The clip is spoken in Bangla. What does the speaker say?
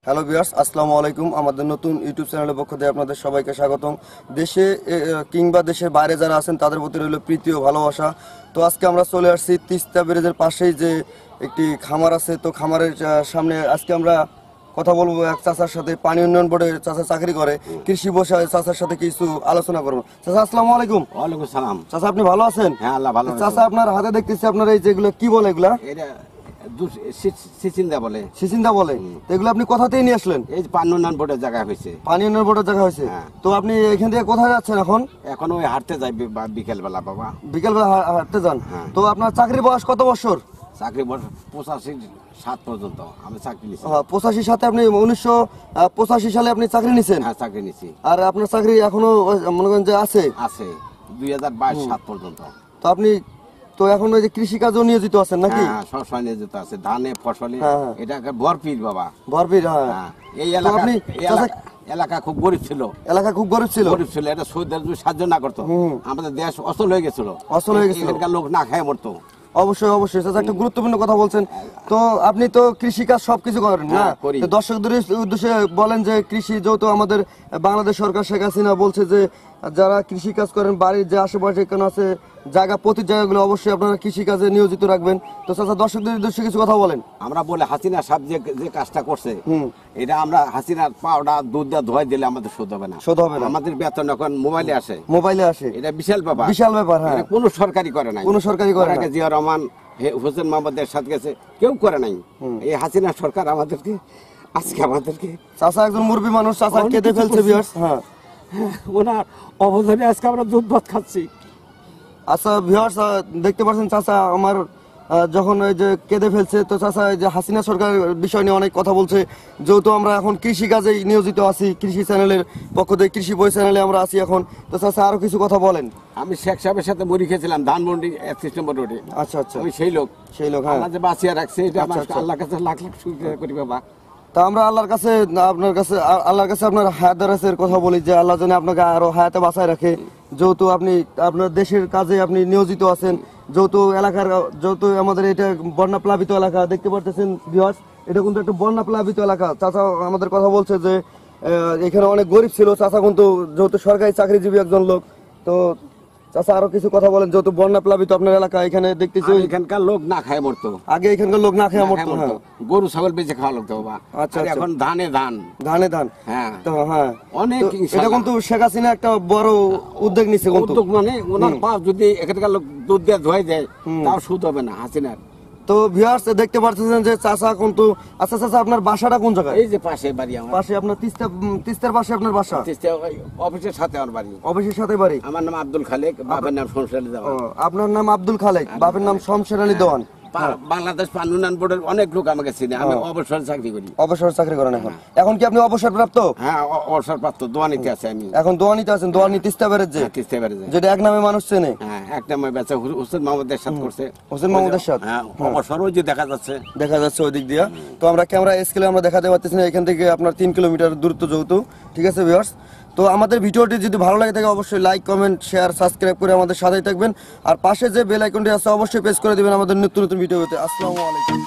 হ্যালো ভিউয়ার্স, আসসালামু আলাইকুম। আমাদের নতুন ইউটিউব চ্যানেলের পক্ষ থেকে আপনাদের সবাইকে স্বাগতম। দেশে কিংবা দেশের বাইরে যারা আছেন তাদের প্রতি রইল প্রীতি ও ভালোবাসা। তো আজকে আমরা চলে আসছি তিস্তা ব্রিজের পাশেই যে একটি খামার আছে, তো খামারের সামনে আজকে আমরা কথা বলবো এক চাচার সাথে। পানি উন্নয়ন বোর্ডে চাচা চাকরি করে, কৃষি বিষয়ে চাচার সাথে কিছু আলোচনা করবো। চাচা আসসালামু আলাইকুম। ওয়ালাইকুম সালাম। চাচা আপনি ভালো আছেন? হ্যাঁ আল্লাহ ভালো। চাচা আপনার হাতে দেখতেছি আপনার এই যেগুলো কি বলে, এগুলা সিচিন্দা বলে। সিচিন্দা বলে। এগুলো আপনি কোথাতেই নিয়ে আসলেন? এই যে পানি উন্নয়ন বোর্ডের জায়গা হয়েছে। পানি উন্নয়ন বোর্ডের জায়গা হয়েছে। তো আপনি এখান থেকে কোথায় যাচ্ছেন এখন? এখন ওই হাঁটতে যাই বিকেল বেলা বাবা। বিকেল বেলা হাঁটতে যান? তো আপনার চাকরির বয়স কত বছর? চাকরি বয়স 85-7 পর্যন্ত আমি চাকরি নিছি। 85 সাথে আপনি 1985 সালে আপনি চাকরি নিছেন? হ্যাঁ চাকরি নিছি। আর আপনার চাকরি এখনো মনে করেন যে আছে? আছে 2022-7 পর্যন্ত। তো আপনি তো এখন ওই যে কৃষি কাজেও নিয়োজিত আছেন নাকি? হ্যাঁ সবসময় নিয়োজিত আছে, ধানে ফসলে। এটা ভরপির বাবা, ভরপির। হ্যাঁ এই এলাকা এলাকা খুব গরিব ছিল। এলাকা খুব গরিব ছিল। গরিব ছিল, এটা সৌদের যদি সাহায্য না করতো আমাদের দেশ অচল হয়ে গেছিল। অচল হয়ে গেছিল, এখানকার লোক না খেয়ে মরতো। অবশ্যই অবশ্যই চাচা, একটা গুরুত্বপূর্ণ কথা বলছেন। তো আপনি তো কৃষি কাজ সবকিছু করেন না? দর্শকদের উদ্দেশ্যে বলেন যে কৃষি যেহেতু আমাদের বাংলাদেশ সরকার শেখ হাসিনা বলছে যে যারা কৃষি কাজ করেন বাড়ির যে আশেপাশে কেন আছে জায়গা, প্রতি জায়গাগুলো অবশ্যই আপনারা কৃষি কাজে নিয়োজিত রাখবেন। তো চাচা দর্শকদের উদ্দেশ্যে কিছু কথা বলেন। আমরা বলে হাসিনা সাহেব যে কাজটা করছে এটা আমরা হাসিনার পাউডা দুধ দিয়ে ধোয়াই দিলে আমাদের শোধ হবে না। শোধ হবে না। আমাদের বেতন এখন মোবাইলে আসে। মোবাইলে আসে, এটা বিশাল ব্যাপার। বিশাল ব্যাপার। হ্যাঁ, কোনো সরকারি করে নাই। কোনো সরকারি করে না। জিয়া রহমান, হোসেন মোহাম্মদের সাথে গেছে, কেউ করে নাই। এই হাসিনা সরকার আমাদেরকে আজকে আমাদেরকে চাচা একজন মুরব্বী মানুষ, চাচা কেঁদে ফেলছে ভিউয়ার্স। হ্যাঁ, ওনার অবদানে আজকে আমরা দুধ ভাত খাচ্ছি। আচ্ছা ভিউয়ার্স, দেখতে পাচ্ছেন চাচা আমার যখন এই যে কেঁদে ফেলছে। তো চাচা এই যে হাসিনা সরকার বিষয় নিয়ে অনেক কথা বলছে, যেহেতু আমরা এখন কৃষি কাজে নিয়োজিত আছি, কৃষি চ্যানেলের পক্ষ থেকে কৃষি বই চ্যানেলে আমরা আছি এখন। তো চাচা আরো কিছু কথা বলেন। আমি শেখ সাহেবের সাথে মুড়ি খেয়েছিলাম ধানমন্ডি 31 নম্বর রোডে। আচ্ছা আচ্ছা, আমি সেই লোক। হ্যাঁ, আল্লাহ যে বাঁচিয়ে রাখছে এটা আমার আল্লাহর কাছে লাখ লাখ শুকরিয়া করি বাবা। তা আমরা আল্লাহর কাছে আল্লাহর কাছে আপনার হায়াত দারাজের কথা বলি যে আল্লাহ যেন আপনাকে আরো হায়াতে বাঁচায় রাখে। যেহেতু আপনি আপনার দেশের কাজে আপনি নিয়োজিত আছেন, যেহেতু আমাদের এটা বন্যা প্লাবিত এলাকা দেখতে পারতেছেন ভিউয়ার্স, এটা কিন্তু একটা বন্যা প্লাবিত এলাকা। চাচা আমাদের কথা বলছে যে এখানে অনেক গরিব ছিল। চাচা কিন্তু যেহেতু সরকারি চাকরিজীবী একজন লোক। তো চাচা আরো কিছু কথা বলেন, যেহেতু বন্যা প্লাবিত আপনার এলাকা, এখানে দেখতেছি এখানকার লোক না খায় মরতো। আগে এখানকার লোক না খেয়ে মরতো। গরু ছাগল বেঁচে খাওয়া লাগতো বাবা। আচ্ছা, এখন ধানে ধান। হ্যাঁ, তো হ্যাঁ অনেক। এটা কিন্তু শেখ হাসিনা একটা বড় উদ্যোগ নিচ্ছে। উদ্যোগ মানে ওনার পাপ যদি এখানকার লোক দুধ দিয়ে ধোয়াই দেয় তাও সুদ হবে না হাসিনার। তো ভিউয়ার্স দেখতে পাচ্ছেন যে চাচা কিন্তু। আচ্ছা চাচা আপনার বাসাটা কোন জায়গায়? এই যে পাশে বাড়ি আমার। পাশে আপনার তিস্তার পাশে আপনার বাসা? তিস্তা অফিসের সাথে আমার বাড়ি। অফিসের সাথে বাড়ি। আমার নাম আব্দুল খালেক, বাবার নাম শমশের আলী দেওয়ান। আপনার নাম আব্দুল খালেক, বাবার নাম শমশের আলী দেওয়ান। বাংলাদেশ পানি উন্নয়ন বোর্ডের অনেক লোক আমাকে চিনে। আমি অবসর চাকরি করি। অবসর চাকরি করেন এখন? এখন কি আপনি অবসর প্রাপ্ত? হ্যাঁ অবসর প্রাপ্ত, দোয়ানিতে আছে আমি এখন। দোয়ানিতে আছেন? দোয়ানি তিস্তা ব্যারেজে? তিস্তা ব্যারেজে, যেটা এক নামে মানুষ চেনে। হ্যাঁ এক নামে বেচা হোসেন মোহাম্মদের সাথে করছে। হোসেন মোহাম্মদের সাথে? হ্যাঁ অবসর ওই যে দেখা যাচ্ছে ওই দিক দিয়ে। তো আমরা ক্যামেরা স্কেলে আমরা দেখাতে পারতেছি না, এখান থেকে আপনার 3 কিলোমিটার দূরত্ব যেহেতু। ঠিক আছে ভিউয়ার্স, তো আমাদের ভিডিওটি যদি ভালো লাগে থাকে অবশ্যই লাইক, কমেন্ট, শেয়ার, সাবস্ক্রাইব করে আমাদের সাথেই থাকবেন। আর পাশে যে বেল আইকনটি আছে অবশ্যই প্রেস করে দিবেন আমাদের নতুন নতুন ভিডিও পেতে। আসসালামু আলাইকুম।